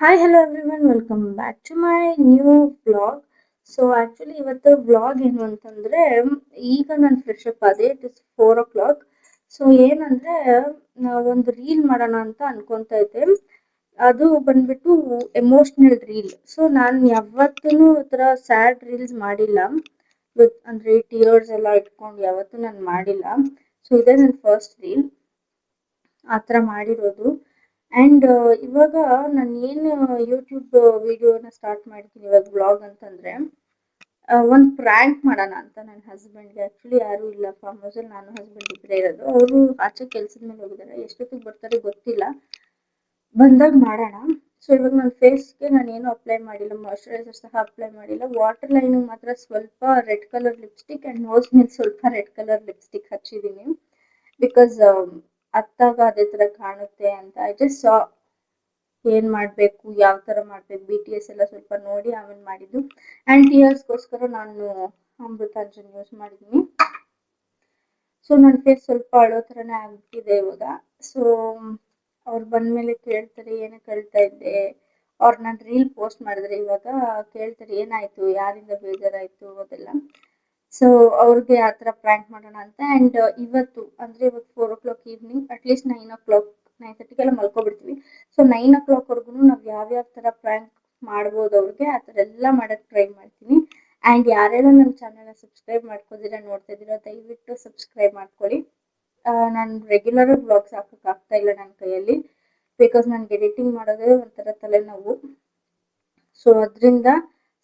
Hi, hello everyone. Welcome back to my new vlog. So actually ಇವತ್ತು vlog ಏನು ಅಂತಂದರೆ ಈಗ ನಾನು ಫ್ರೆಶ್ ಅಪ್ ಆದೆ. It is 4 o'clock. ಸೊ ಏನಂದರೆ ಒಂದು ರೀಲ್ ಮಾಡೋಣ ಅಂತ ಅನ್ಕೊತಾ ಇದ್ದೆ. ಅದು ಬಂದ್ಬಿಟ್ಟು ಎಮೋಷ್ನಲ್ ರೀಲ್. ಸೊ ನಾನು ಯಾವತ್ತೂ ಈ ಥರ ಸ್ಯಾಡ್ ರೀಲ್ಸ್ ಮಾಡಿಲ್ಲ. ಅಂದರೆ ಟಿಯರ್ಸ್ ಎಲ್ಲ ಇಟ್ಕೊಂಡು ಯಾವತ್ತೂ ನಾನು ಮಾಡಿಲ್ಲ. ಸೊ ಇದೇ ನನ್ನ ಫಸ್ಟ್ ರೀಲ್ ಆ ಥರ ಮಾಡಿರೋದು. ಆ್ಯಂಡ್ ಇವಾಗ ನಾನು ಏನು ಯೂಟ್ಯೂಬ್ ವಿಡಿಯೋನ ಸ್ಟಾರ್ಟ್ ಮಾಡಿದ್ದೀನಿ ಇವಾಗ ವ್ಲಾಗ್ ಅಂತಂದರೆ ಒಂದು ಪ್ರ್ಯಾಂಕ್ ಮಾಡೋಣ ಅಂತ ನನ್ನ ಹಸ್ಬೆಂಡ್ಗೆ. ಆ್ಯಕ್ಚುಲಿ ಯಾರೂ ಇಲ್ಲ ಫಾರ್ಮ್ ಹೌಸಲ್ಲಿ, ನಾನು ಹಸ್ಬೆಂಡ್ ಇಬ್ಬರೇ ಇರೋದು. ಅವರು ಆಚೆ ಕೆಲಸದ ಮೇಲೆ ಹೋಗಿದ್ದಾರೆ, ಎಷ್ಟೊತ್ತಿಗೆ ಬರ್ತಾರೆ ಗೊತ್ತಿಲ್ಲ. ಬಂದಾಗ ಮಾಡೋಣ. ಸೊ ಇವಾಗ ನನ್ನ ಫೇಸ್ಗೆ ನಾನು ಏನೂ ಅಪ್ಲೈ ಮಾಡಿಲ್ಲ, ಮಾಯ್ಶ್ಚರೈಸರ್ ಸಹ ಅಪ್ಲೈ ಮಾಡಿಲ್ಲ. ವಾಟರ್ ಲೈನಿಗೆ ಮಾತ್ರ ಸ್ವಲ್ಪ red colour lipstick and nose ಮೇಲೆ ಸ್ವಲ್ಪ ರೆಡ್ ಕಲರ್ ಲಿಪ್ಸ್ಟಿಕ್ ಹಚ್ಚಿದ್ದೀನಿ. ಬಿಕಾಸ್ ಅತ್ತಾಗ ಅದೇ ಥರ ಕಾಣುತ್ತೆ ಅಂತ ಐ ಜಸ್ಟ್ ಸಾ ಏನು ಮಾಡಬೇಕು, ಯಾವ ಥರ ಮಾಡಬೇಕು, BTS ಎಲ್ಲ ಸ್ವಲ್ಪ ನೋಡಿ ಆಮೇಲೆ ಮಾಡಿದ್ದು. ಆ್ಯಂಡ್ ಟಿಯರ್ಸ್ಗೋಸ್ಕರ ನಾನು ಅಮೃತಾಂಜನ್ ಯೂಸ್ ಮಾಡಿದ್ದೀನಿ. ಸೊ ನನ್ನ ಫೇಸ್ ಸ್ವಲ್ಪ ಅಳೋ ಥರನೇ ಆಗ್ಬಿಟ್ಟಿದೆ ಇವಾಗ. ಸೊ ಅವ್ರು ಬಂದಮೇಲೆ ಕೇಳ್ತಾರೆ ಏನಕ್ಕೆ ಅಳ್ತಾ ಇದ್ದೆ, ಅವ್ರು ನಾನು ರೀಲ್ ಪೋಸ್ಟ್ ಮಾಡಿದ್ರೆ ಇವಾಗ ಕೇಳ್ತಾರೆ ಏನಾಯಿತು, ಯಾರಿಂದ ಬೇಜಾರಾಯಿತು ಅದೆಲ್ಲ. ಸೊ ಅವ್ರಿಗೆ ಆ ಥರ ಪ್ರ್ಯಾಂಕ್ ಮಾಡೋಣ ಅಂತ. ಆ್ಯಂಡ್ ಇವತ್ತು ಅಂದರೆ ಇವತ್ತು 4 o'clock ಈವ್ನಿಂಗ್, ಅಟ್ಲೀಸ್ಟ್ 9 o'clock 9:30 ಮಲ್ಕೊಬಿಡ್ತೀವಿ. ಸೊ 9 o'clockವರೆಗೂ ನಾವು ಯಾವ್ಯಾವ ಥರ ಪ್ರ್ಯಾಂಕ್ ಮಾಡ್ಬೋದು ಅವ್ರಿಗೆ ಆ ಥರ ಎಲ್ಲ ಮಾಡೋಕ್ಕೆ ಟ್ರೈ ಮಾಡ್ತೀನಿ. ಆ್ಯಂಡ್ ಯಾರೆಲ್ಲ ನನ್ನ ಚಾನಲ್ನ ಸಬ್ಸ್ಕ್ರೈಬ್ ಮಾಡ್ಕೊದಿರ ನೋಡ್ತಾ ಇದ್ದೀರಾ ದಯವಿಟ್ಟು ಸಬ್ಸ್ಕ್ರೈಬ್ ಮಾಡ್ಕೊಳ್ಳಿ. ನಾನು ರೆಗ್ಯುಲರಾಗಿ ವ್ಲಾಗ್ಸ್ ಹಾಕೋಕ್ಕಾಗ್ತಾ ಇಲ್ಲ ನನ್ನ ಕೈಯಲ್ಲಿ, ಬಿಕಾಸ್ ನನಗೆ ಎಡಿಟಿಂಗ್ ಮಾಡೋದೇ ಒಂಥರ ತಲೆನೋವು. ಸೊ ಅದರಿಂದ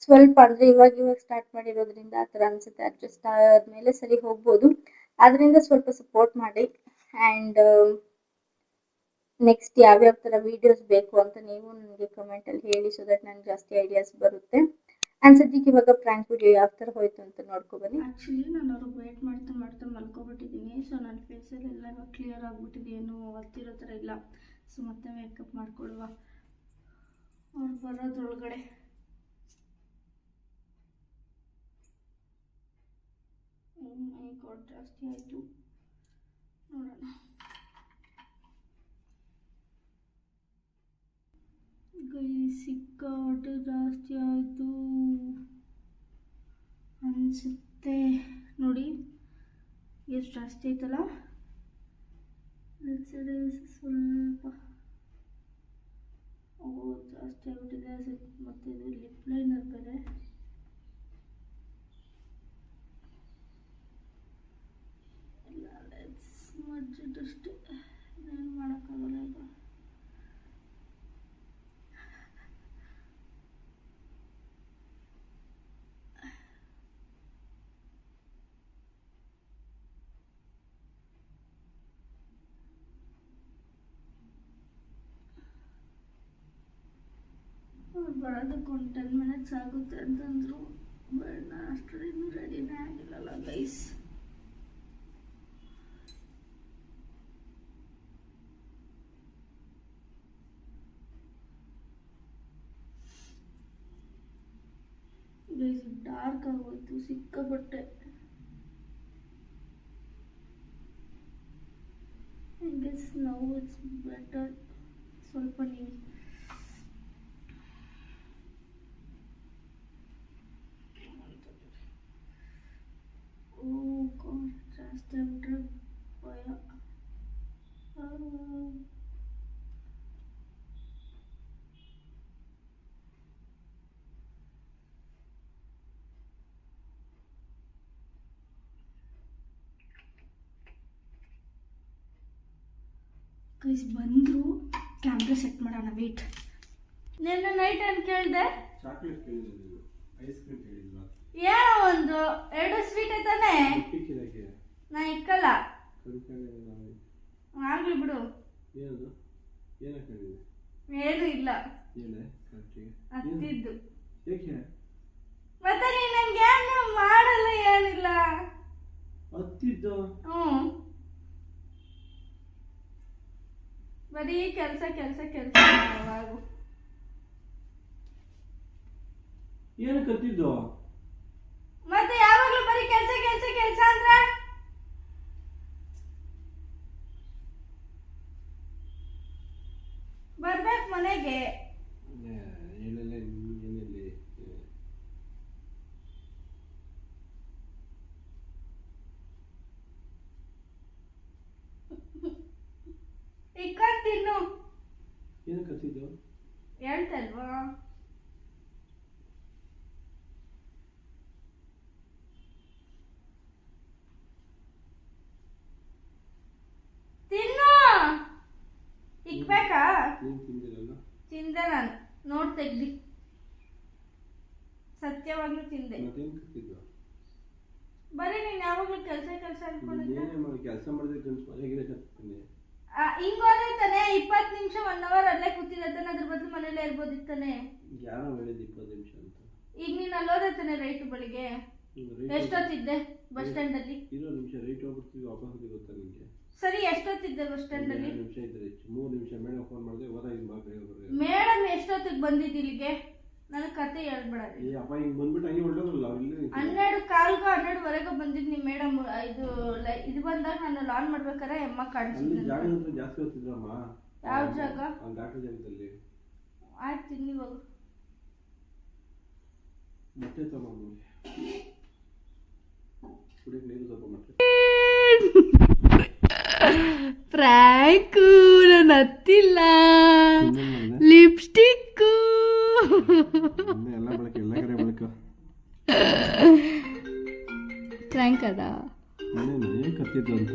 ಸ್ವಲ್ಪ ಅಂದರೆ ಇವಾಗ ಸ್ಟಾರ್ಟ್ ಮಾಡಿರೋದ್ರಿಂದ ಆ ಥರ ಅನಿಸುತ್ತೆ. ಅಡ್ಜಸ್ಟ್ ಆದಮೇಲೆ ಸರಿ ಹೋಗ್ಬೋದು. ಆದ್ದರಿಂದ ಸ್ವಲ್ಪ ಸಪೋರ್ಟ್ ಮಾಡಿ. ಆ್ಯಂಡ್ ನೆಕ್ಸ್ಟ್ ಯಾವ್ಯಾವ ಥರ ವೀಡಿಯೋಸ್ ಬೇಕು ಅಂತ ನೀವು ನನಗೆ ಕಮೆಂಟಲ್ಲಿ ಹೇಳಿ, ಸೊ ದಟ್ ನನಗೆ ಜಾಸ್ತಿ ಐಡಿಯಾಸ್ ಬರುತ್ತೆ. ಆ್ಯಂಡ್ ಸದ್ಯಕ್ಕೆ ಇವಾಗ ಪ್ರ್ಯಾಂಕ್ ವಿಡಿಯೋ ಯಾವ ಥರ ಹೋಯ್ತು ಅಂತ ನೋಡ್ಕೊಬನ್ನಿ. ಆ್ಯಕ್ಚುಲಿ ನಾನು ಅವ್ರಿಗೆ ವೇಟ್ ಮಾಡ್ತಾ ಮಾಡ್ತಾ ಮಲ್ಕೊಬಿಟ್ಟಿದ್ದೀನಿ. ಸೊ ನನ್ನ ಫೇಸಲ್ಲೆಲ್ಲ ಇವಾಗ ಕ್ಲಿಯರ್ ಆಗಿಬಿಟ್ಟಿದೆ, ಏನು ಒತ್ತಿರೋ ಥರ ಇಲ್ಲ. ಸೊ ಮತ್ತೆ ಮೇಕಪ್ ಮಾಡ್ಕೊಡುವ ಅವ್ರು ಬರೋದ್ರೊಳಗಡೆ. ಮೇಕಪ್ ಜಾಸ್ತಿ ಆಯಿತು, ನೋಡೋಣ. ಸಿಕ್ಕಾಪಟ್ಟೆ ಜಾಸ್ತಿ ಆಯಿತು ಅನಿಸುತ್ತೆ. ನೋಡಿ ಎಷ್ಟು ಜಾಸ್ತಿ ಆಯ್ತಲ್ಲ. ಸ್ವಲ್ಪ ಜಾಸ್ತಿ ಆಗ್ಬಿಟ್ಟಿದೆ. ಮತ್ತು ಇದು ಲಿಪ್ ಲೈನರ್ ಬೇರೆ. ಇಲ್ಲ ಮಜ್ಜಿದಷ್ಟೇ, ಏನು ಮಾಡೋಕ್ಕಾಗಲ್ಲ ಈಗ. ಅವ್ರು ಬರೋದಕ್ಕೆ ಒಂದು 10 minutes ಆಗುತ್ತೆ ಅಂತಂದರು. ಬಟ್ ನಾನು ಅಷ್ಟರಲ್ಲಿ ಇನ್ನೂ ರೆಡಿನೇ ಆಗಿಲ್ಲಲ್ಲ ಗೈಸ್. ಗೈಸ್ ಡಾರ್ಕ್ ಆಗೋಯ್ತು ಸಿಕ್ಕಾಪಟ್ಟೆ. I guess now it's better. ಸ್ವಲ್ಪ ನೀವು ಜಾಸ್ತಿ ಆಗ್ಬಿಟ್ರೆ ಭಯ. ಗೈಸ್ ಬಂದರು, ಕ್ಯಾಮ್ರಾ ಸೆಟ್ ಮಾಡೋಣ ವೇಟ್. ನಿನ್ನೆ ನೈಟ್ ಏನು ಕೇಳಿದೆ? ಚಾಕ್ಲೇಟ್ ಕೇಳಿದ್ರು, ಐಸ್ ಕ್ರೀಮ್ ಕೇಳಿದ್ರು. ಏನೋ ಒಂದು 2 ಸ್ವೀಟ್ ಐತಾನೆ. ನಾ ಇಕ್ಕಲ್ಲ, ಆಗ್ಲಿ ಬಿಡು. ಏನು ಇಲ್ಲ ಹತ್ತಿದ್ದು. ಮತ್ತೆ ನೀನು ನಂಗೆ ಏನು ಮಾಡಲ್ಲ, ಏನಿಲ್ಲ ಹತ್ತಿದ್ದು. ಬರೀ ಕೆಲಸ ಕೆಲಸ ಕೆಲಸ. ಯಾವಾಗೂ ಏನಕ್ಕೆ ಹತ್ತಿದ್ದು? ಮತ್ತೆ ಯಾವಾಗಲೂ ಬರೀ ಕೆಲಸ ಕೆಲಸ ಕೆಲಸ ಅಂದ್ರೆ ಬರ್ಬೇಕು ಮನೆಗೆ. ಹೇಳ್ತಾ ಇಲ್ವಾ? ತಿನ್ನು ಇಕ್ಬೇಕಾ? ತಿಂದೆ ನಾನು, ನೋಡ್ ತೆಗ್ದಿ. ಸತ್ಯವಾಗ್ಲೂ ತಿಂದೆ. ಬರೀ ನೀನ್ ಯಾವಾಗ್ಲೂ ಕೆಲಸ ಅನ್ಕೊಂಡಿದ್ದೆ. ಕೆಲಸ ಮಾಡಿದ್ರೆ ಹಿಂಗೋದ್ರೆ ತಾನೆ 20 ನಿಮಿಷ 1 ಅವರ್ ಅಲ್ಲೇ ಕೂತಿರತ್ತಾನೆ, ಅದ್ರ ಬದಲು ಮನೇಲೇ ಇರ್ಬೋದಿತ್ತಾನೆ. ಯಾರೋ ಹೇಳಿದ್ದು 20 ನಿಮಿಷ ಅಂತ. ಈಗ ನೀನು ಅಲ್ಲೋದ್ರೆ ತಾನೆ ರೈಟ್ ಬೆಳಿಗ್ಗೆ ಎಷ್ಟೊತ್ತಿದ್ದೆ ಬಸ್ ಸ್ಟ್ಯಾಂಡ್ ಅಲ್ಲಿ? 2 ನಿಮಿಷ ರೈಟ್ ಹೋಗ್ಬಿಡ್ತೀವಿ, ವಾಪಸ್ ಗೊತ್ತಾ ನಿಮಗೆ? ಸರಿ, ಎಷ್ಟೊತ್ತಿದ್ದೆ ಬಸ್ ಸ್ಟ್ಯಾಂಡ್ ಅಲ್ಲಿ? 2 ನಿಮಿಷ ಇದ್ರೆ 3 ನಿಮಿಷ ಮೇಡಮ್ ಫೋನ್ ಮಾಡಿದೆ, ಹೋದಾಗಿನ ಬಾ ಬೇಗ ಬರ್ರಿ. ಮೇಡಮ್ ಎಷ್ಟೊತ್ತಿಗೆ ಬಂದಿದ್ದು ಇಲ್ಲಿಗೆ? ನನಗೆ ಕತೆ ಹೇಳ್ಬೇಡ. ಏ ಅಪ್ಪ ಹಿಂಗ್ ಬಂದ್ಬಿಟ್ಟು ಹಂಗೆ ಹೊರಟೋದ್ರಲ್ಲ ಇಲ್ಲಿ. 12:15 12:30 ಬಂದಿದ್ದು ನಿಮ್ಮ ಮೇಡಮ್. ಇದು ಬಂದಾಗ ನಾನು ಲಾನ್ ಮಾಡ್ಬೇಕಾರೆ ಅಮ್ಮ ಕಾಣಿಸಿದ್ರು. ಅಲ್ಲಿ ಜಾಗ ಹತ್ರ ಜಾಸ್ತಿ ಹೋಗ್ತಿದ್ರಮ್ಮ. ಯಾವ ಜಾಗ? ಅಲ್ಲಿ ಡಾಕ್ಟರ್ ಜಾಗದಲ್ಲಿ. ಆಯ್ತು, ತಿನ್ನಿ ಹೋಗು. ಮೊಟ್ಟೆ ತಗೊಂಡು ಕುಡಿಯಕ್ಕೆ ನೀರು ಸ್ವಲ್ಪ ಮೊಟ್ಟೆ. ಫ್ರಾಂಕು ನಾನು ಹತ್ತಿಲ್ಲ, ಲಿಪ್ಸ್ಟಿಕ್ಕು ಎಲ್ಲ ಬಳಕೆ, ಎಲ್ಲ ಕಡೆ ಬಳಕೆ. ಫ್ರಾಂಕ್ ಅದ ಏನ್ ಕತ್ತಿದ್ದು ಅಂತ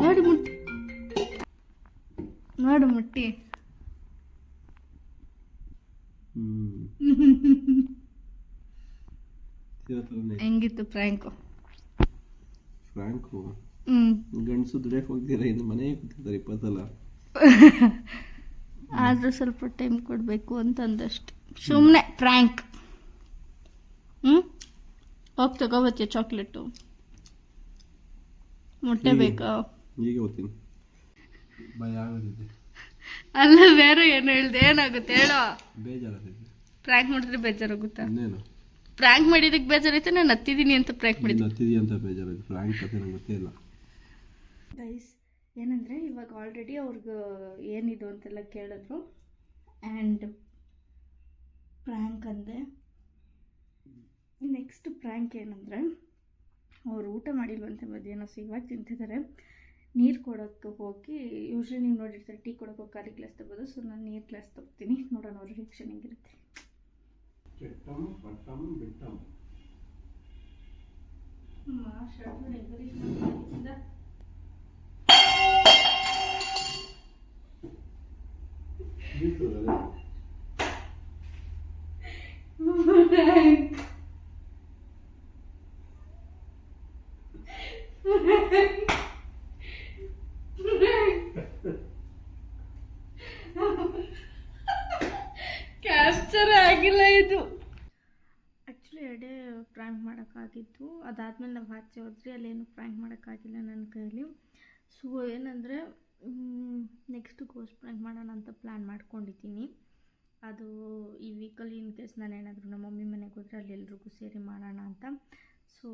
ನೋಡು ಮುಟ್ಟಿ, ನೋಡು ಮುಟ್ಟಿ. ಹೆಂಗಿತ್ತು ಫ್ರಾಂಕು? ಫ್ರಾಂಕು ಗಂಡಸು ದುಡಿಯಕ್ಕೆ ಹೋಗ್ತೀರಾ, ಇನ್ನು ಮನೆಗೆ ಕೂತಿರ್ತಾರೆ 20 ಸಲ. ಆದ್ರೂ ಸ್ವಲ್ಪ ಟೈಮ್ ಕೊಡಬೇಕು ಅಂತಂದಷ್ಟು ಸುಮ್ಮನೆ ಫ್ರಾಂಕ್. ಹೋಗಿ ತಗೋಬತ್ತೀಯ ಚಾಕ್ಲೇಟು? ಮೊಟ್ಟೆ ಬೇಕಾ? ಈಗ ಹೋಗ್ತೀನಿ, ಭಯ ಆಗೋದಿದೆ. ಅಲ್ಲ, ಬೇರೆ ಏನು ಹೇಳ್ದೆ? ಏನಾಗುತ್ತೆ ಹೇಳೋ? ಬೇಜಾರಾಗುತ್ತೆ. ಫ್ರಾಂಕ್ ಮಾಡಿದ್ರೆ ಬೇಜಾರಾಗುತ್ತಾ? ಇನ್ನೇನು ಫ್ರಾಂಕ್ ಮಾಡಿದಕ್ಕೆ ಬೇಜಾರೈತೆ? ನಾನು ಹತ್ತಿದ್ದೀನಿ ಅಂತ ಫ್ರಾಂಕ್ ಮಾಡಿದ್ದೀನಿ. ಹತ್ತಿದೀಯ ಅಂತ ಬೇಜಾರಾಯ್ತು. ಫ್ರಾಂಕ್ ಕತೆ ನಂಗೆ ಗೊತ್ತೇ ಇಲ್ಲ. ಗೈಸ್, ಏನಂದರೆ ಇವಾಗ ಆಲ್ರೆಡಿ ಅವ್ರಿಗೆ ಏನಿದು ಅಂತೆಲ್ಲ ಕೇಳಿದ್ರು. ಆ್ಯಂಡ್ ಪ್ರ್ಯಾಂಕ್ ಅಂದೆ. ನೆಕ್ಸ್ಟ್ ಪ್ರ್ಯಾಂಕ್ ಏನಂದರೆ, ಅವ್ರು ಊಟ ಮಾಡಿಲ್ವಂತೆ ಮಧ್ಯಾಹ್ನ, ಸೊ ಇವಾಗ ತಿಂತಿದ್ದಾರೆ. ನೀರು ಕೊಡೋಕ್ಕೆ ಹೋಗಿ, ಯೂಶ್ವಲಿ ನೀವು ನೋಡಿರ್ತಾರೆ ಟೀ ಕೊಡೋಕೆ ಹೋಗಿ ಖಾಲಿ ಗ್ಲಾಸ್ ತಗೋದು, ಸೊ ನಾನು ನೀರು ಗ್ಲಾಸ್ ತಗೋತೀನಿ. ನೋಡೋಣ ಅವ್ರ ರಿಯಾಕ್ಷನ್ ಹೆಂಗಿರುತ್ತೆ. ಕ್ಯಾಪ್ಚರ್ ಆಗಿಲ್ಲ ಇದು. ಆ್ಯಕ್ಚುಲಿ ಎರಡೇ ಪ್ರ್ಯಾಂಕ್ ಮಾಡೋಕ್ಕಾಗಿತ್ತು. ಅದಾದಮೇಲೆ ನಾವು ಆಚೆ ಹೋದ್ರಿ, ಅಲ್ಲೇನು ಪ್ರ್ಯಾಂಕ್ ಮಾಡೋಕ್ಕಾಗಿಲ್ಲ ನನ್ನ ಕೈಯಲ್ಲಿ. ಸೊ ಏನಂದರೆ, ನೆಕ್ಸ್ಟ್ ಗೋಸ್ಟ್ ಪ್ರ್ಯಾಂಕ್ ಮಾಡೋಣ ಅಂತ ಪ್ಲ್ಯಾನ್ ಮಾಡ್ಕೊಂಡಿದ್ದೀನಿ. ಅದು ಈ ವೀಕಲ್ಲಿ ಇನ್ ಕೇಸ್ ನಾನು ಏನಾದರೂ ನಮ್ಮ ಮಮ್ಮಿ ಮನೆಗೆ ಹೋದರೆ ಅಲ್ಲಿ ಎಲ್ರಿಗೂ ಸೇರಿ ಮಾಡೋಣ ಅಂತ. ಸೊ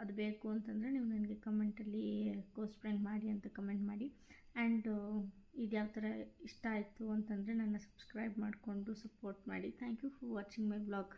ಅದು ಬೇಕು ಅಂತಂದರೆ ನೀವು ನನಗೆ ಕಮೆಂಟಲ್ಲಿ ಗೋಸ್ಟ್ ಪ್ರ್ಯಾಂಕ್ ಮಾಡಿ ಅಂತ ಕಮೆಂಟ್ ಮಾಡಿ. ಆ್ಯಂಡ್ ಇದು ಯಾವ ಥರ ಇಷ್ಟ ಆಯಿತು ಅಂತಂದರೆ ನನ್ನ ಸಬ್ಸ್ಕ್ರೈಬ್ ಮಾಡಿಕೊಂಡು ಸಪೋರ್ಟ್ ಮಾಡಿ. Thank you for watching my vlog.